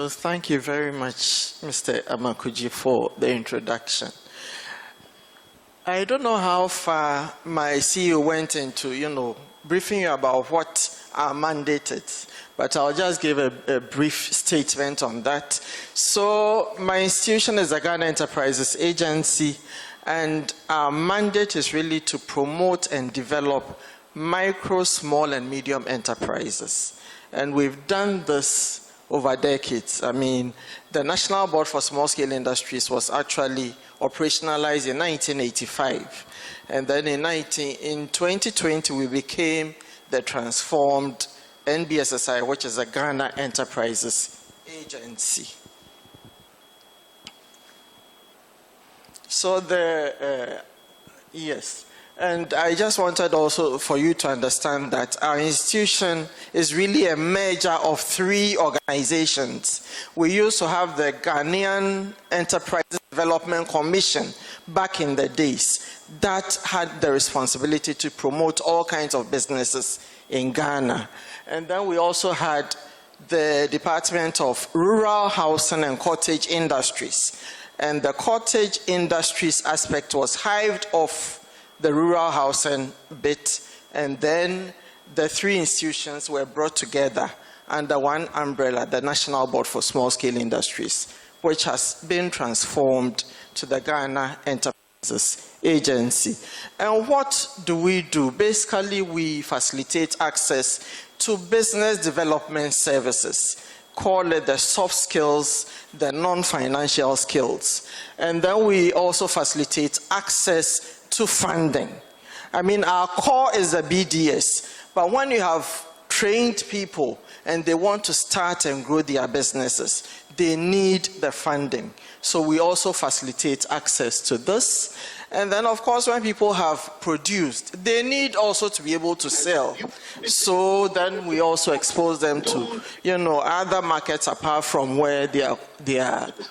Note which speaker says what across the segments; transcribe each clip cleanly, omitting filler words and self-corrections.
Speaker 1: So thank you very much, Mr. Amakuji, for the introduction. I don't know how far my CEO went into, briefing you about what our mandate is, but I'll just give a brief statement on that. So my institution is the Ghana Enterprises Agency, and our mandate is really to promote and develop micro, small, and medium enterprises. And we've done this over decades. I mean, the National Board for Small-Scale Industries was actually operationalized in 1985. And then in 2020, we became the transformed NBSSI, which is a Ghana Enterprises Agency. So yes. And I just wanted also for you to understand that our institution is really a merger of three organizations. We used to have the Ghanaian Enterprise Development Commission back in the days that had the responsibility to promote all kinds of businesses in Ghana. And then we also had the Department of Rural Housing and Cottage Industries. And the cottage industries aspect was hived off the rural housing bit, and then the three institutions were brought together under one umbrella, the National Board for Small-Scale Industries, which has been transformed to the Ghana Enterprises Agency. And what do? Basically, we facilitate access to business development services, call it the soft skills, the non-financial skills. And then we also facilitate access to funding. I mean, our core is the BDS, but when you have trained people and they want to start and grow their businesses, they need the funding. So we also facilitate access to this. And then, of course, when people have produced, they need also to be able to sell. So then we also expose them to, other markets apart from where their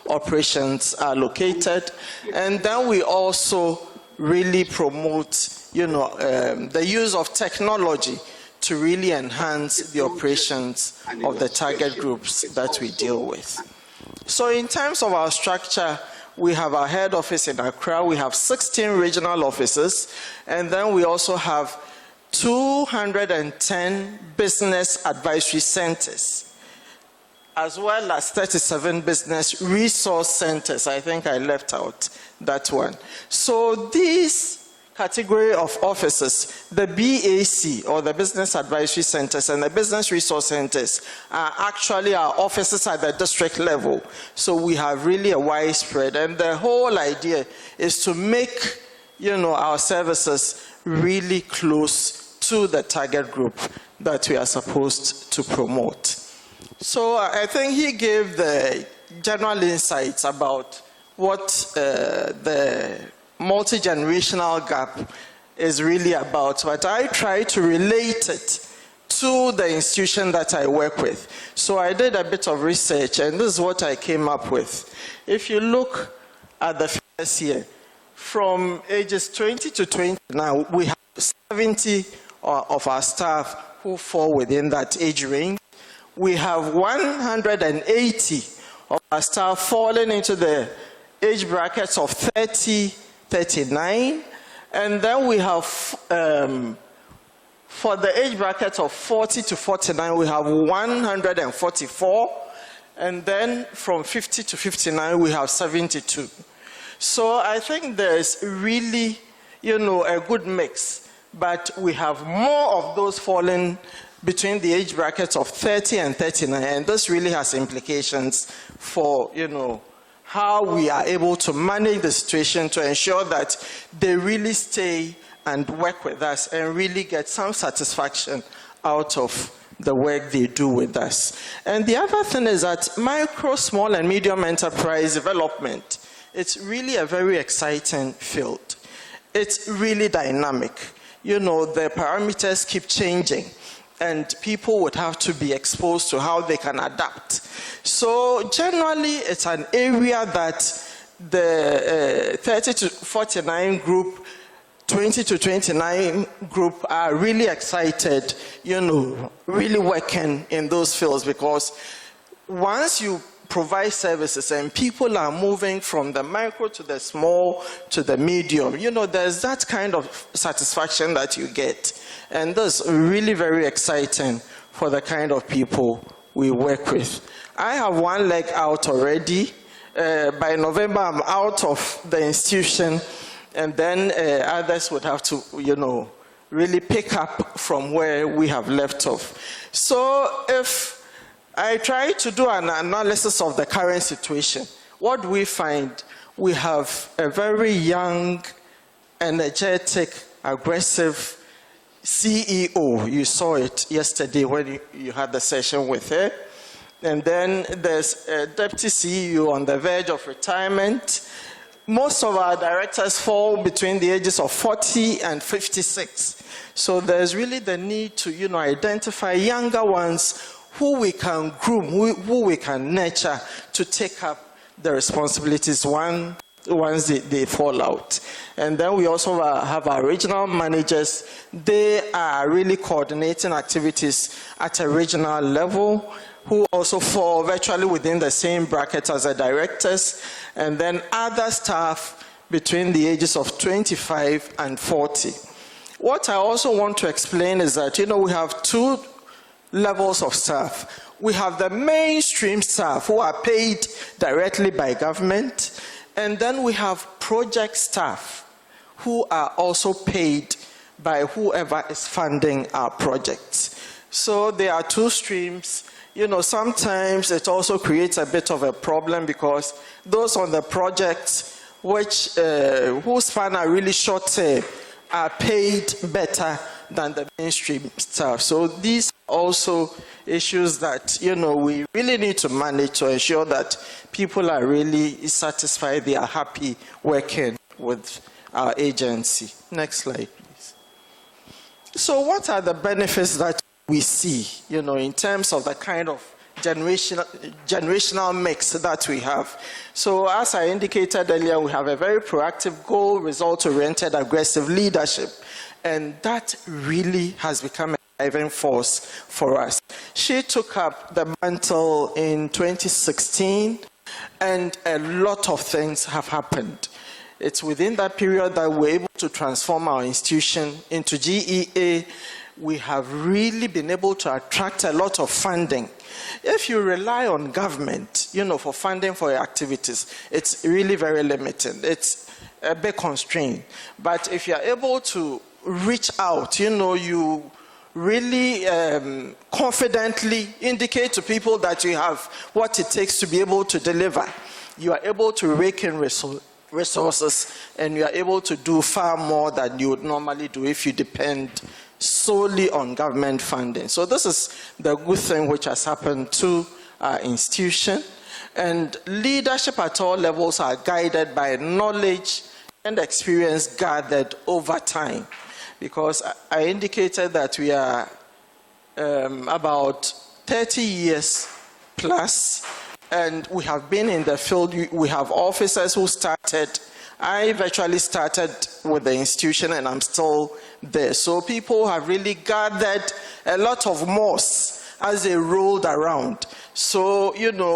Speaker 1: operations are located. And then we also really promote, the use of technology to really enhance the operations of the target groups that we deal with. So in terms of our structure, we have our head office in Accra, we have 16 regional offices, and then we also have 210 business advisory centers, as well as 37 business resource centers. I think I left out that one. So these category of offices, the BAC, or the Business Advisory Centers, and the Business Resource Centers are actually our offices at the district level. So we have really a widespread, and the whole idea is to make, our services really close to the target group that we are supposed to promote. So I think he gave the general insights about what the multi-generational gap is really about, but I try to relate it to the institution that I work with. So I did a bit of research, and this is what I came up with. If you look at the figures here, from ages 20 to 29, we have 70 of our staff who fall within that age range. We have 180 of our staff falling into the age brackets of 30, 39, and then we have, for the age brackets of 40 to 49, we have 144, and then from 50 to 59, we have 72. So I think there's really, a good mix, but we have more of those falling between the age brackets of 30 and 39, and this really has implications for, how we are able to manage the situation to ensure that they really stay and work with us and really get some satisfaction out of the work they do with us. And the other thing is that micro, small, and medium enterprise development, it's really a very exciting field. It's really dynamic. The parameters keep changing, and people would have to be exposed to how they can adapt. So generally, it's an area that the 30 to 49 group, 20 to 29 group are really excited, really working in those fields, because once you provide services, and people are moving from the micro to the small to the medium. There's that kind of satisfaction that you get. And that's really very exciting for the kind of people we work with. I have one leg out already. By November, I'm out of the institution, and then others would have to, really pick up from where we have left off. So if I try to do an analysis of the current situation, what do we find? We have a very young, energetic, aggressive CEO. You saw it yesterday when you had the session with her. And then there's a deputy CEO on the verge of retirement. Most of our directors fall between the ages of 40 and 56. So there's really the need to, identify younger ones who we can groom, who we can nurture to take up the responsibilities once they fall out. And then we also have our regional managers. They are really coordinating activities at a regional level, who also fall virtually within the same bracket as the directors, and then other staff between the ages of 25 and 40. What I also want to explain is that, we have two levels of staff. We have the mainstream staff who are paid directly by government, and then we have project staff who are also paid by whoever is funding our projects. So there are two streams. Sometimes it also creates a bit of a problem because those on the projects whose span are really short term are paid better than the mainstream staff. So these are also issues that, we really need to manage to ensure that people are really satisfied, they are happy working with our agency. Next slide, please. So what are the benefits that we see, in terms of the kind of generational mix that we have? So as I indicated earlier, we have a very proactive, goal, result-oriented, aggressive leadership. And that really has become a driving force for us. She took up the mantle in 2016, and a lot of things have happened. It's within that period that we're able to transform our institution into GEA. We have really been able to attract a lot of funding. If you rely on government, for funding for your activities, it's really very limited. It's a bit constrained. But if you're able to reach out, you really confidently indicate to people that you have what it takes to be able to deliver, you are able to rake in resources, and you are able to do far more than you would normally do if you depend solely on government funding. So this is the good thing which has happened to our institution. And leadership at all levels are guided by knowledge and experience gathered over time. Because I indicated that we are about 30 years plus, and we have been in the field. We have officers who started. I virtually started with the institution, and I'm still there. So people have really gathered a lot of moss as they rolled around. So,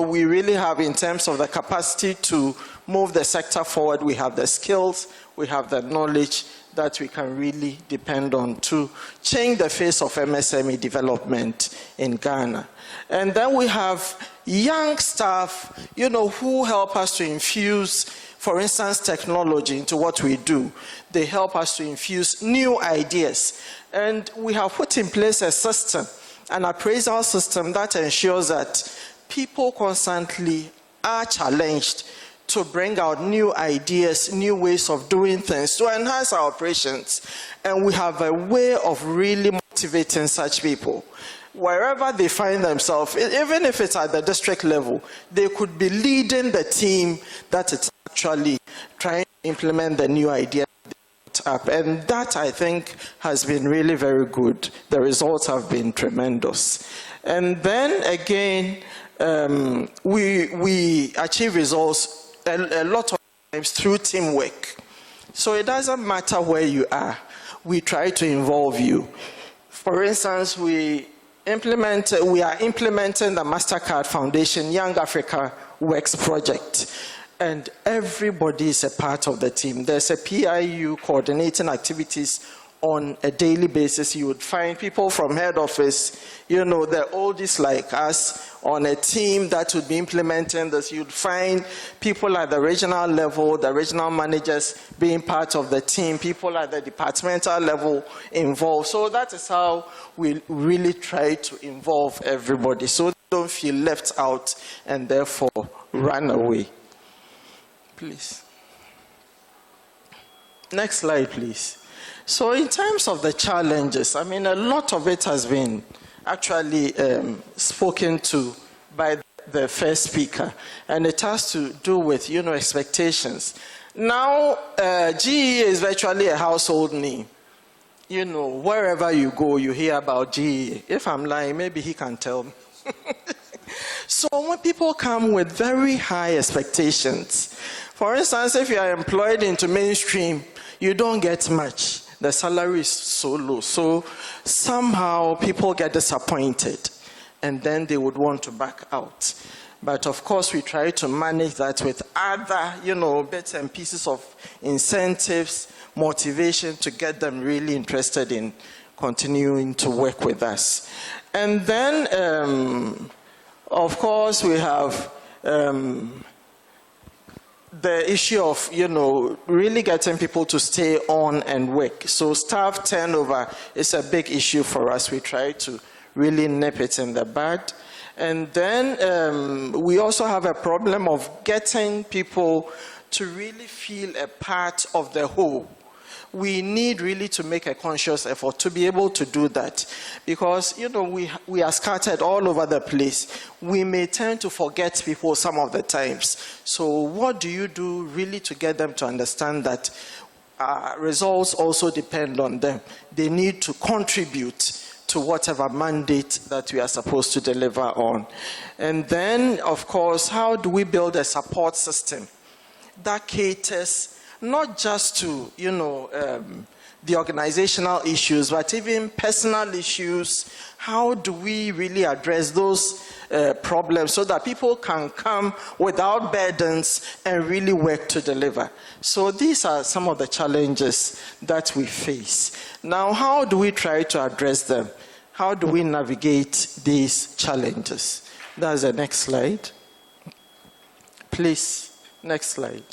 Speaker 1: we really have, in terms of the capacity to move the sector forward, we have the skills, we have the knowledge that we can really depend on to change the face of MSME development in Ghana. And then we have young staff, who help us to infuse, for instance, technology into what we do. They help us to infuse new ideas. And we have put in place a system, an appraisal system that ensures that people constantly are challenged to bring out new ideas, new ways of doing things, to enhance our operations. And we have a way of really motivating such people. Wherever they find themselves, even if it's at the district level, they could be leading the team that is actually trying to implement the new idea up. And that, I think, has been really very good. The results have been tremendous. And then again, we achieve results a lot of times through teamwork. So it doesn't matter where you are. We try to involve you. For instance, we we are implementing the MasterCard Foundation Young Africa Works project. And everybody is a part of the team. There's a PIU coordinating activities on a daily basis. You would find people from head office, the oldies like us, on a team that would be implementing this. You'd find people at the regional level, the regional managers being part of the team, people at the departmental level involved. So that is how we really try to involve everybody, so they don't feel left out and therefore run away. Please. Next slide, please. So in terms of the challenges, a lot of it has been actually spoken to by the first speaker, and it has to do with, expectations. Now, GE is virtually a household name. Wherever you go, you hear about GE. If I'm lying, maybe he can tell me. So when people come with very high expectations, for instance, if you are employed into mainstream, you don't get much. The salary is so low. So somehow people get disappointed and then they would want to back out. But of course, we try to manage that with other, bits and pieces of incentives, motivation to get them really interested in continuing to work with us. And then, of course, we have the issue of, really getting people to stay on and work. So staff turnover is a big issue for us. We try to really nip it in the bud. And then we also have a problem of getting people to really feel a part of the whole. We need really to make a conscious effort to be able to do that, because we are scattered all over the place. We may tend to forget people some of the times. So what do you do really to get them to understand that results also depend on them? They need to contribute to whatever mandate that we are supposed to deliver on. And then, of course, how do we build a support system that caters not just to, the organizational issues, but even personal issues? How do we really address those problems so that people can come without burdens and really work to deliver? So these are some of the challenges that we face. Now, how do we try to address them? How do we navigate these challenges? That's the next slide. Please, next slide.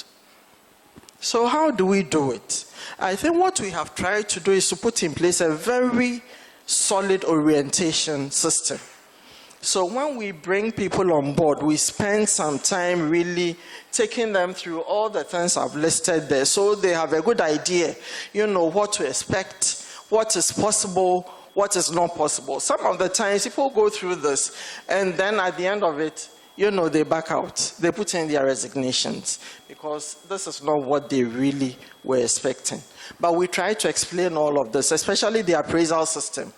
Speaker 1: So how do we do it? I think what we have tried to do is to put in place a very solid orientation system. So when we bring people on board, we spend some time really taking them through all the things I've listed there, so they have a good idea, what to expect, what is possible, what is not possible. Some of the times people go through this, and then at the end of it, they back out. They put in their resignations because this is not what they really were expecting. But we try to explain all of this, especially the appraisal system.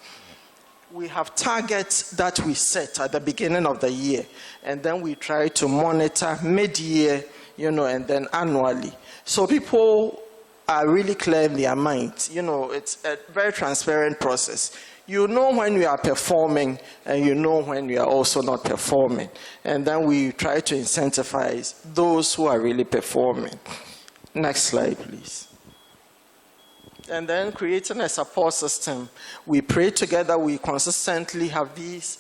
Speaker 1: We have targets that we set at the beginning of the year, and then we try to monitor mid-year, and then annually. So people are really clear in their minds. It's a very transparent process. You know when we are performing, and you know when we are also not performing. And then we try to incentivize those who are really performing. Next slide, please. And then creating a support system. We pray together. We consistently have these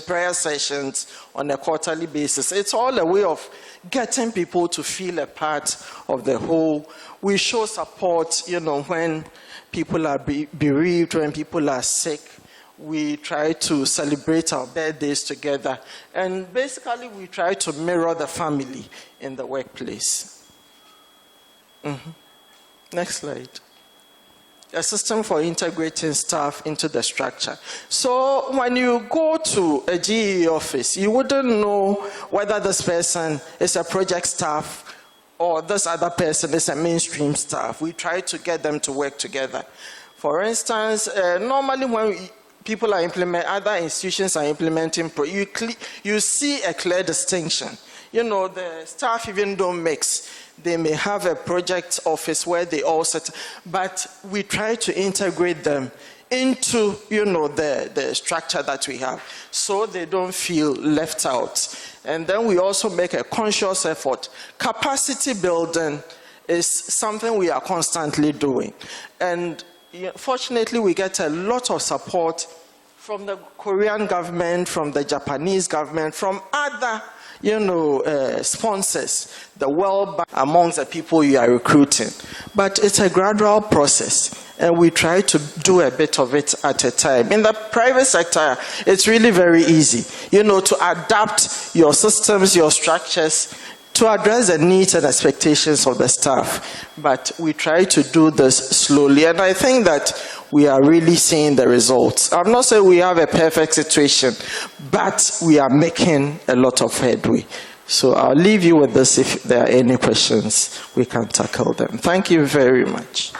Speaker 1: prayer sessions on a quarterly basis. It's all a way of getting people to feel a part of the whole. We show support, when people are bereaved, when people are sick. We try to celebrate our birthdays together. And basically, we try to mirror the family in the workplace. Next slide. A system for integrating staff into the structure. So when you go to a GE office, you wouldn't know whether this person is a project staff or this other person is a mainstream staff. We try to get them to work together. For instance, normally when people are other institutions are implementing, you see a clear distinction. The staff even don't mix. They may have a project office where they all sit, but we try to integrate them into, the structure that we have, so they don't feel left out. And then we also make a conscious effort. Capacity building is something we are constantly doing. And fortunately, we get a lot of support from the Korean government, from the Japanese government, from other sponsors, the World Bank, amongst the people you are recruiting. But it's a gradual process, and we try to do a bit of it at a time. In the private sector, it's really very easy, to adapt your systems, your structures, to address the needs and expectations of the staff. But we try to do this slowly, and I think that we are really seeing the results. I'm not saying we have a perfect situation, but we are making a lot of headway. So I'll leave you with this. If there are any questions, we can tackle them. Thank you very much.